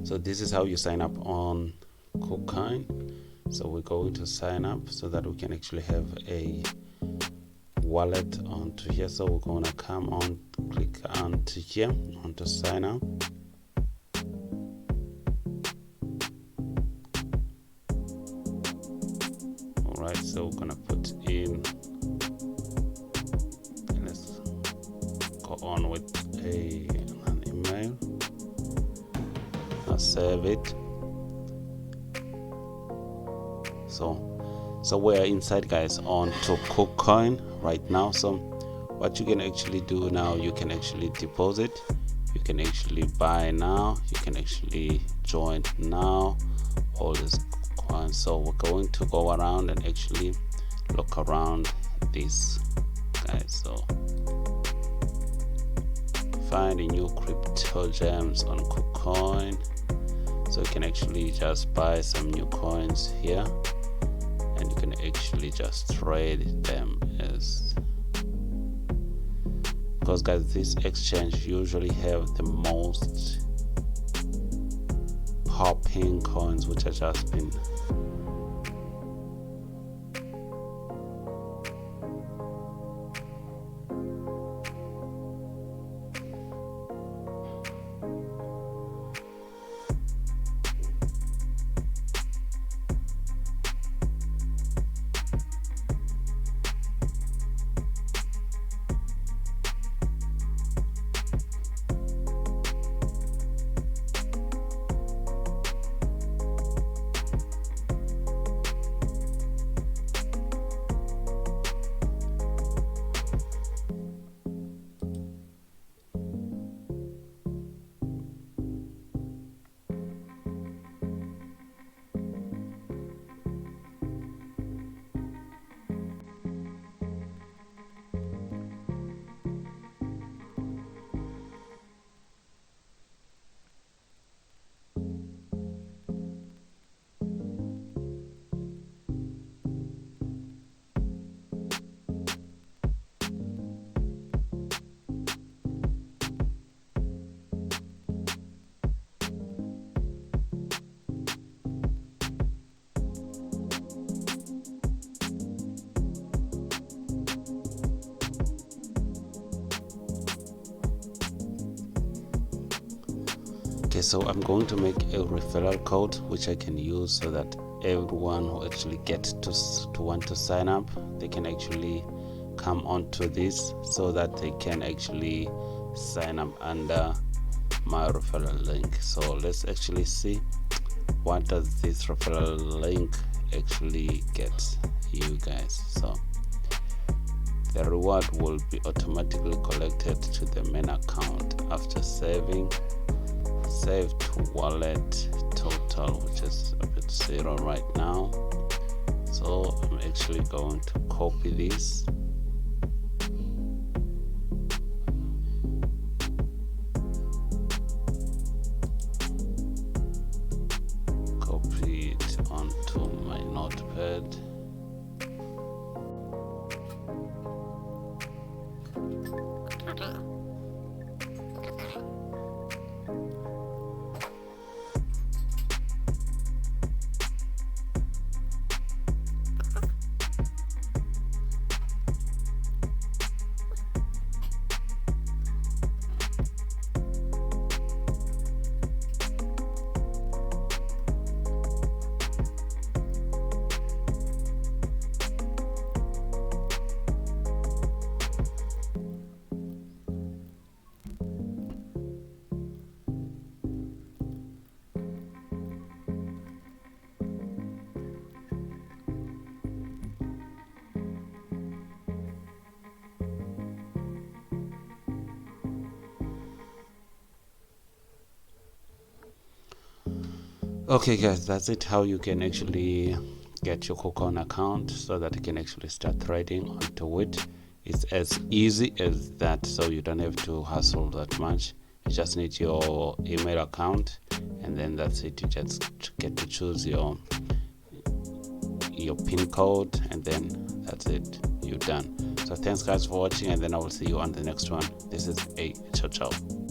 So this is how you sign up on KuCoin. So we're going to sign up so that we can actually have a wallet onto here. So we're going to come on, click onto here, onto sign up. Alright, so we're going to put in, let's go on with an email. I'll save it. So we're inside, guys, on to KuCoin right now. So what you can actually do now, you can actually deposit, you can actually buy now, you can actually join now, all these coins. So we're going to go around and actually look around this, guys. So find a new crypto gems on KuCoin. So you can actually just buy some new coins here, and you can actually just trade them, as because, guys, this exchange usually have the most popping coins, which are just been okay. So I'm going to make a referral code which I can use so that everyone who actually gets to want to sign up, they can actually come onto this so that they can actually sign up under my referral link. So let's actually see what does this referral link actually get you, guys. So the reward will be automatically collected to the main account after saving. Save to wallet total, which is at 0 right now. So I'm actually going to copy this, copy it onto my notepad. Okay, guys, that's it, how you can actually get your KuCoin account so that you can actually start trading onto it. It's as easy as that, so you don't have to hustle that much. You just need your email account, and then that's it. You just get to choose your pin code, and then that's it, you're done. So thanks, guys, for watching, and then I will see you on the next one. This is a ciao.